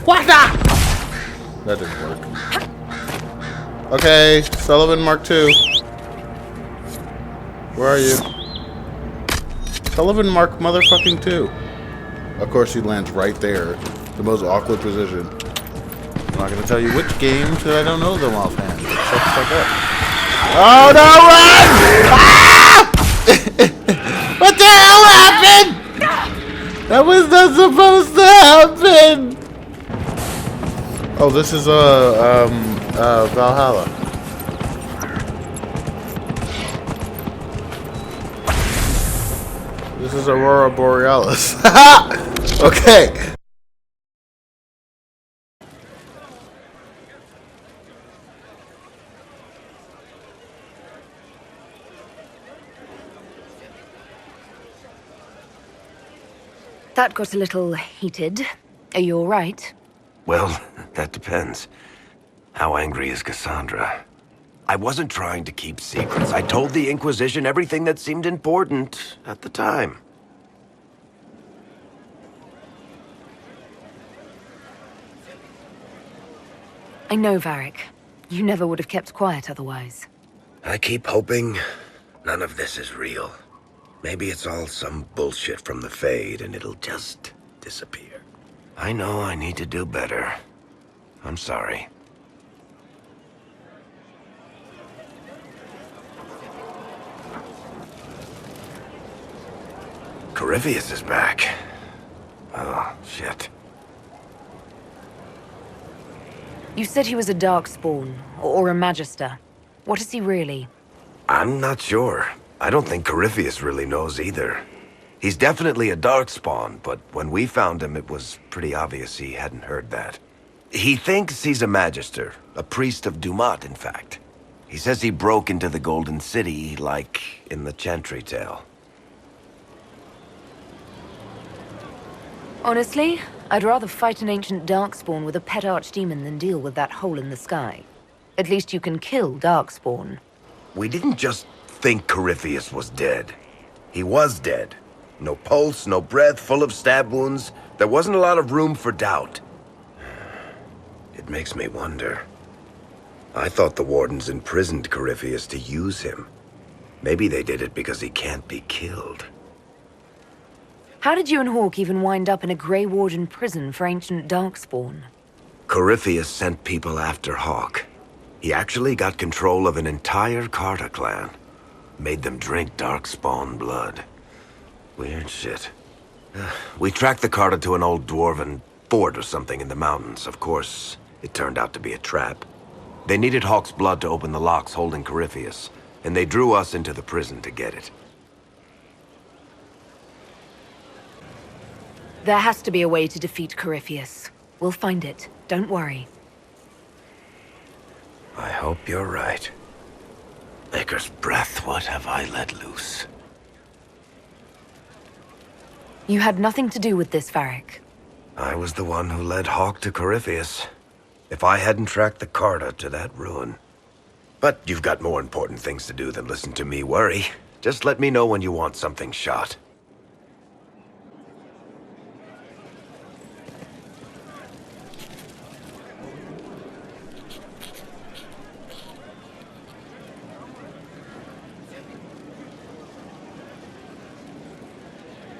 What the? That didn't work. Okay, Sullivan Mark II. Where are you? Sullivan Mark motherfucking 2. Of course, he lands right there. The most awkward position. I'm not gonna tell you which game, because I don't know them offhand. Shut the fuck up. Oh no, run! Ah! What the hell happened? That was not supposed to happen! Oh, this is, Valhalla. This is Aurora Borealis. Okay. That got a little heated. Are you all right? Well, that depends. How angry is Cassandra? I wasn't trying to keep secrets. I told the Inquisition everything that seemed important at the time. I know, Varric. You never would have kept quiet otherwise. I keep hoping none of this is real. Maybe it's all some bullshit from the Fade and it'll just disappear. I know I need to do better. I'm sorry. Corypheus is back. Oh, shit. You said he was a Darkspawn, or a Magister. What is he really? I'm not sure. I don't think Corypheus really knows either. He's definitely a Darkspawn, but when we found him, it was pretty obvious he hadn't heard that. He thinks he's a Magister, a priest of Dumat, in fact. He says he broke into the Golden City, like in the Chantry tale. Honestly, I'd rather fight an ancient Darkspawn with a pet archdemon than deal with that hole in the sky. At least you can kill Darkspawn. We didn't just think Corypheus was dead. He was dead. No pulse, no breath, full of stab wounds. There wasn't a lot of room for doubt. It makes me wonder. I thought the Wardens imprisoned Corypheus to use him. Maybe they did it because he can't be killed. How did you and Hawke even wind up in a Grey Warden prison for ancient Darkspawn? Corypheus sent people after Hawke. He actually got control of an entire Carter clan. Made them drink Darkspawn blood. Weird shit. We tracked the Carter to an old dwarven fort or something in the mountains. Of course, it turned out to be a trap. They needed Hawke's blood to open the locks holding Corypheus, and they drew us into the prison to get it. There has to be a way to defeat Corypheus. We'll find it. Don't worry. I hope you're right. Maker's breath, what have I let loose? You had nothing to do with this, Varric. I was the one who led Hawke to Corypheus. If I hadn't tracked the Carter to that ruin. But you've got more important things to do than listen to me worry. Just let me know when you want something shot.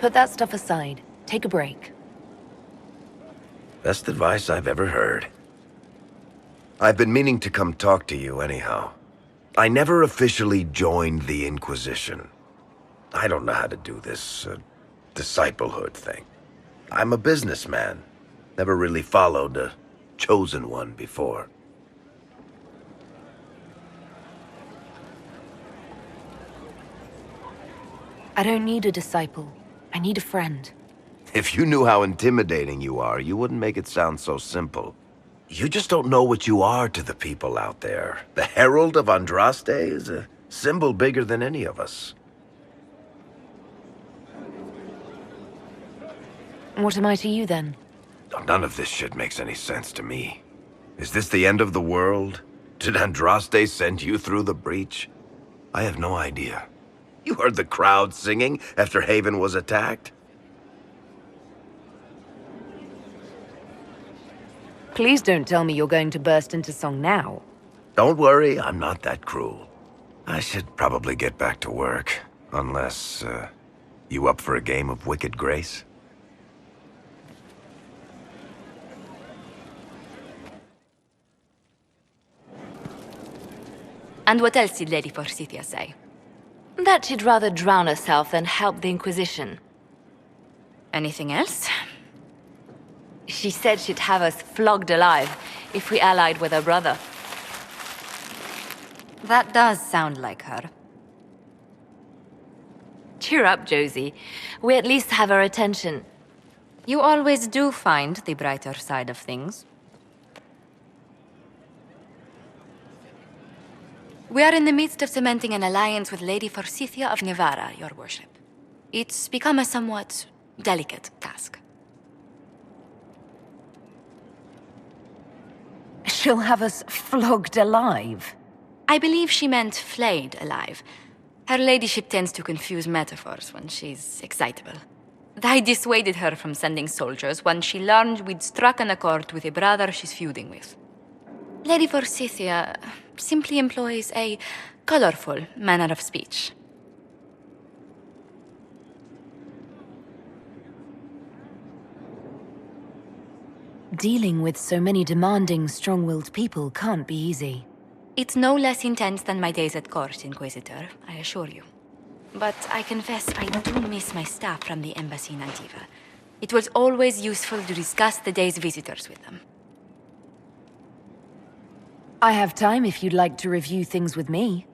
Put that stuff aside. Take a break. Best advice I've ever heard. I've been meaning to come talk to you anyhow. I never officially joined the Inquisition. I don't know how to do this, disciplehood thing. I'm a businessman. Never really followed a chosen one before. I don't need a disciple. I need a friend. If you knew how intimidating you are, you wouldn't make it sound so simple. You just don't know what you are to the people out there. The Herald of Andraste is a symbol bigger than any of us. What am I to you, then? None of this shit makes any sense to me. Is this the end of the world? Did Andraste send you through the breach? I have no idea. You heard the crowd singing after Haven was attacked? Please don't tell me you're going to burst into song now. Don't worry, I'm not that cruel. I should probably get back to work. Unless, you up for a game of Wicked Grace? And what else did Lady Forsythia say? That she'd rather drown herself than help the Inquisition. Anything else? She said she'd have us flogged alive if we allied with her brother. That does sound like her. Cheer up, Josie. We at least have her attention. You always do find the brighter side of things. We are in the midst of cementing an alliance with Lady Forsythia of Navarra, your worship. It's become a somewhat delicate task. She'll have us flogged alive. I believe she meant flayed alive. Her ladyship tends to confuse metaphors when she's excitable. I dissuaded her from sending soldiers when she learned we'd struck an accord with a brother she's feuding with. Lady Forsythia simply employs a colorful manner of speech. Dealing with so many demanding, strong-willed people can't be easy. It's no less intense than my days at court, Inquisitor, I assure you. But I confess I do miss my staff from the embassy in Antiva. It was always useful to discuss the day's visitors with them. I have time if you'd like to review things with me.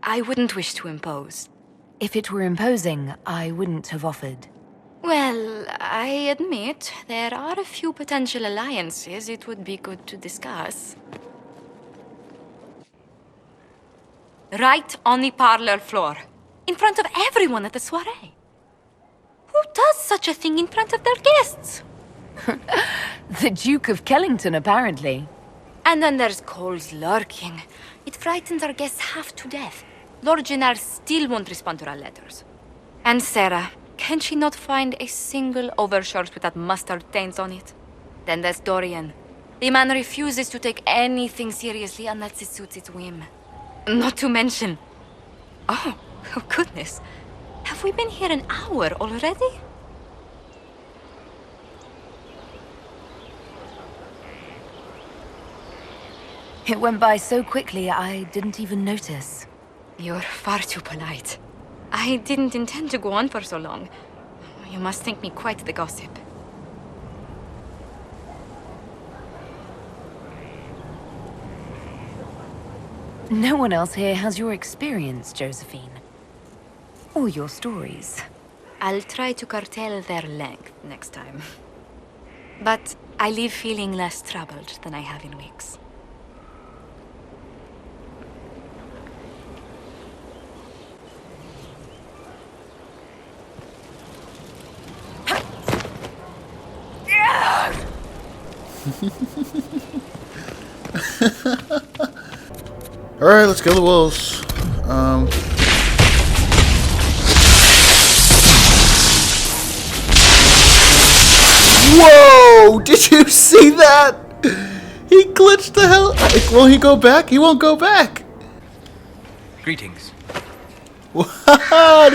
I wouldn't wish to impose. If it were imposing, I wouldn't have offered. Well, I admit there are a few potential alliances it would be good to discuss. Right on the parlor floor, in front of everyone at the soiree. Who does such a thing in front of their guests? The Duke of Kellington, apparently. And then there's Cole's lurking. It frightens our guests half to death. Lord Gennard still won't respond to our letters. And Sarah, can she not find a single overshirt with that mustard taint on it? Then there's Dorian. The man refuses to take anything seriously unless it suits its whim. Not to mention... Oh goodness. Have we been here an hour already? It went by so quickly, I didn't even notice. You're far too polite. I didn't intend to go on for so long. You must think me quite the gossip. No one else here has your experience, Josephine. Or your stories. I'll try to curtail their length next time. But I leave feeling less troubled than I have in weeks. Alright, let's kill the wolves. Whoa! Did you see that? He glitched the hell. Will he go back? He won't go back. Greetings. Do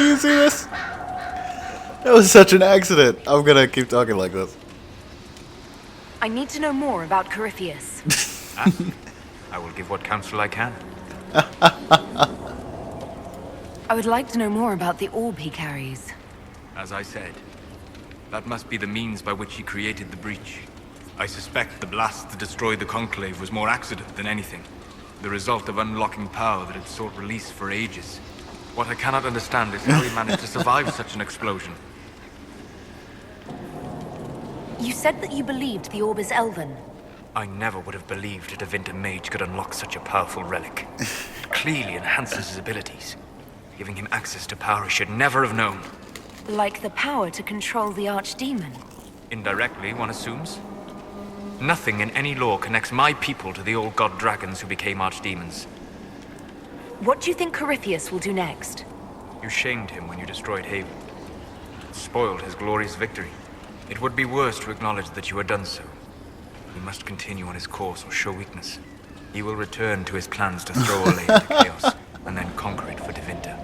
you see this? That was such an accident. I'm gonna keep talking like this. I need to know more about Corypheus. Ask. I will give what counsel I can. I would like to know more about the orb he carries. As I said, that must be the means by which he created the breach. I suspect the blast that destroyed the Conclave was more accident than anything. The result of unlocking power that had sought release for ages. What I cannot understand is how he managed to survive such an explosion. You said that you believed the orb is elven. I never would have believed a Devinter mage could unlock such a powerful relic. It clearly enhances his abilities, giving him access to power he should never have known. Like the power to control the archdemon. Indirectly, one assumes. Nothing in any law connects my people to the old god dragons who became archdemons. What do you think Corypheus will do next? You shamed him when you destroyed Haven. Spoiled his glorious victory. It would be worse to acknowledge that you had done so. He must continue on his course or show weakness. He will return to his plans to throw Ole into chaos, and then conquer it for Devinter.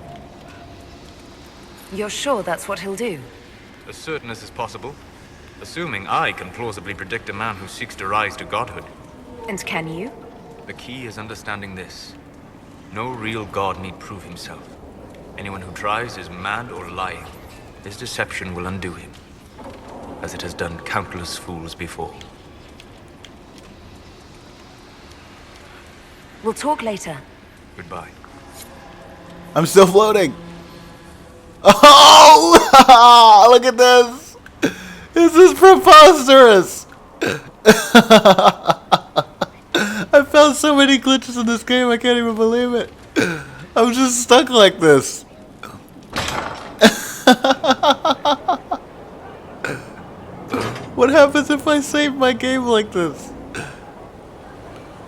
You're sure that's what he'll do? As certain as is possible. Assuming I can plausibly predict a man who seeks to rise to godhood. And can you? The key is understanding this. No real god need prove himself. Anyone who tries is mad or lying. His deception will undo him, as it has done countless fools before. We'll talk later. Goodbye. I'm still floating. Oh! Look at this. This is preposterous. I found so many glitches in this game, I can't even believe it. I'm just stuck like this. What happens if I save my game like this?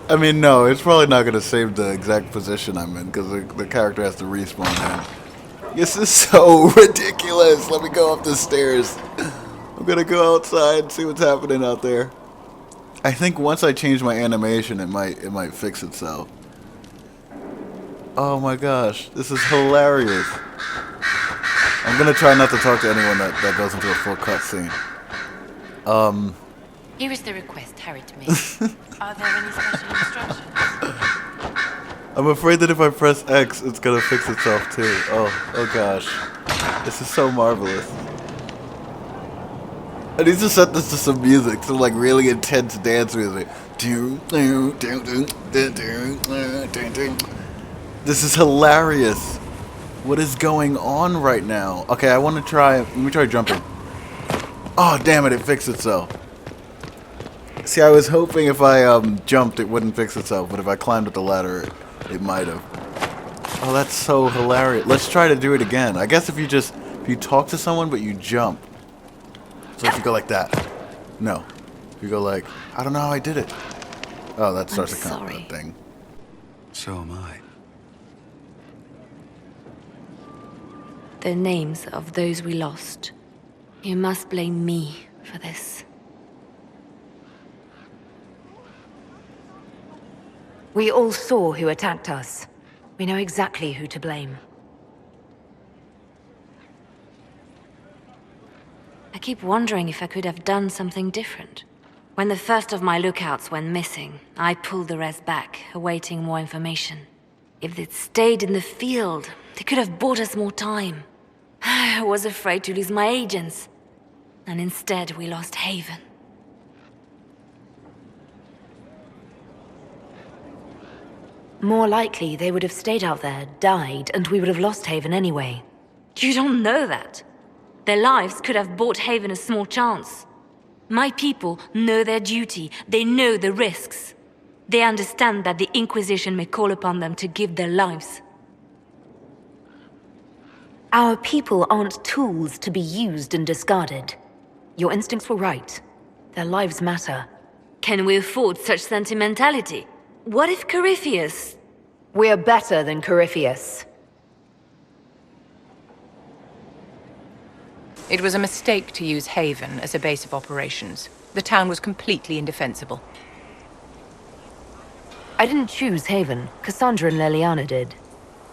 I mean, no, it's probably not going to save the exact position I'm in, because the character has to respawn in. This is so ridiculous. Let me go up the stairs. I'm going to go outside and see what's happening out there. I think once I change my animation, it might fix itself. Oh my gosh, this is hilarious. I'm going to try not to talk to anyone that goes into a full cutscene. Here is the request Harry to make. Are there any special instructions? I'm afraid that if I press X, it's gonna fix itself too. Oh gosh. This is so marvelous. I need to set this to some music, some like really intense dance music. This is hilarious. What is going on right now? Okay, I want to try, let me try jumping. Oh damn it, it fixed itself. See, I was hoping if I jumped, it wouldn't fix itself, but if I climbed up the ladder, it might have. Oh, that's so hilarious. Let's try to do it again. I guess if you talk to someone, but you jump. So if you go like that. No. If you go like, I don't know how I did it. Oh, that starts a countdown thing. So am I. The names of those we lost. You must blame me for this. We all saw who attacked us. We know exactly who to blame. I keep wondering if I could have done something different. When the first of my lookouts went missing, I pulled the rest back, awaiting more information. If they'd stayed in the field, they could have bought us more time. I was afraid to lose my agents. And instead, we lost Haven. More likely, they would have stayed out there, died, and we would have lost Haven anyway. You don't know that. Their lives could have bought Haven a small chance. My people know their duty. They know the risks. They understand that the Inquisition may call upon them to give their lives. Our people aren't tools to be used and discarded. Your instincts were right. Their lives matter. Can we afford such sentimentality? What if Corypheus... We're better than Corypheus. It was a mistake to use Haven as a base of operations. The town was completely indefensible. I didn't choose Haven. Cassandra and Leliana did.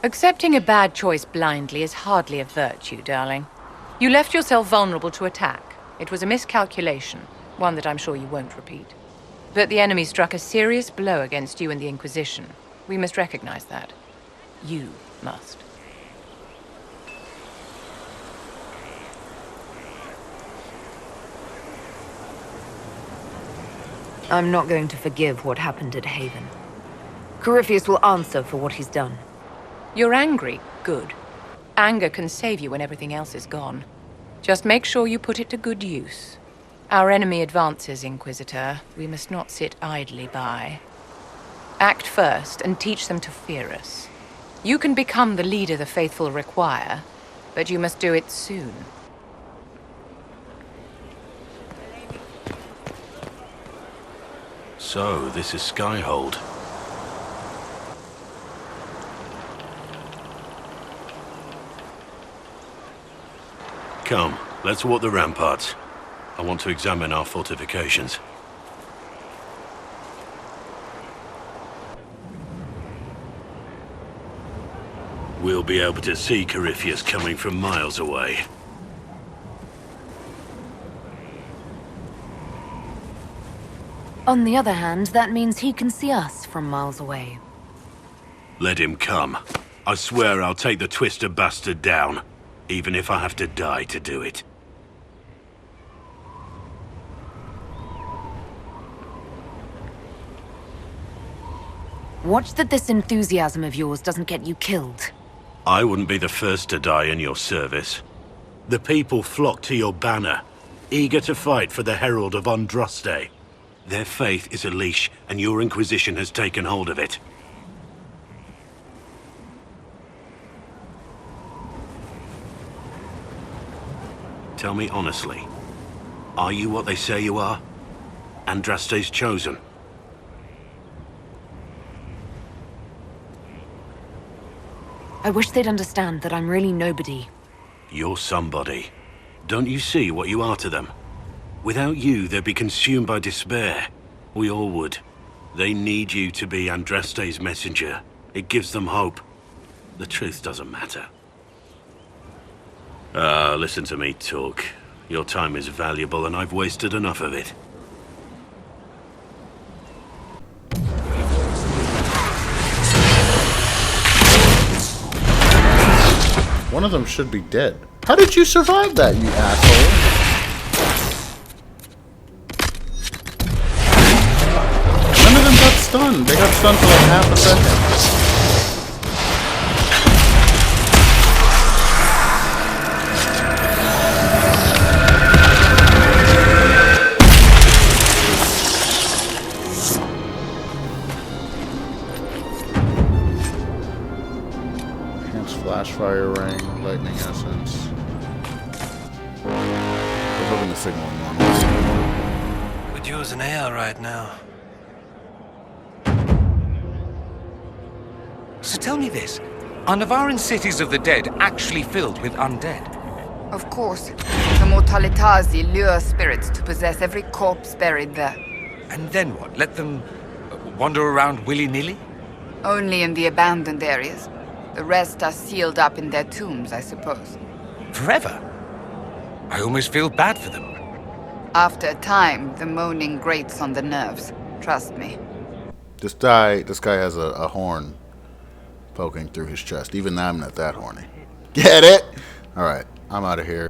Accepting a bad choice blindly is hardly a virtue, darling. You left yourself vulnerable to attack. It was a miscalculation, one that I'm sure you won't repeat. But the enemy struck a serious blow against you and the Inquisition. We must recognize that. You must. I'm not going to forgive what happened at Haven. Corypheus will answer for what he's done. You're angry. Good. Anger can save you when everything else is gone. Just make sure you put it to good use. Our enemy advances, Inquisitor. We must not sit idly by. Act first and teach them to fear us. You can become the leader the faithful require, but you must do it soon. So, this is Skyhold. Come, let's walk the ramparts. I want to examine our fortifications. We'll be able to see Corypheus coming from miles away. On the other hand, that means he can see us from miles away. Let him come. I swear I'll take the Twister bastard down, even if I have to die to do it. Watch that this enthusiasm of yours doesn't get you killed. I wouldn't be the first to die in your service. The people flock to your banner, eager to fight for the Herald of Andraste. Their faith is a leash, and your Inquisition has taken hold of it. Tell me honestly, are you what they say you are? Andraste's chosen? I wish they'd understand that I'm really nobody. You're somebody. Don't you see what you are to them? Without you, they'd be consumed by despair. We all would. They need you to be Andraste's messenger. It gives them hope. The truth doesn't matter. Listen to me talk. Your time is valuable and I've wasted enough of it. One of them should be dead. How did you survive that, you asshole? None of them got stunned. They got stunned for like half a second. Flash fire ring, lightning essence. We're hoping the signal normally. Could use an ale right now. So tell me this. Are Navaran cities of the dead actually filled with undead? Of course. The Mortalitazi lure spirits to possess every corpse buried there. And then what? Let them wander around willy-nilly? Only in the abandoned areas. The rest are sealed up in their tombs, I suppose. Forever? I almost feel bad for them. After a time, the moaning grates on the nerves. Trust me. This guy has a horn poking through his chest. Even I'm not that horny. Get it? Alright, I'm out of here.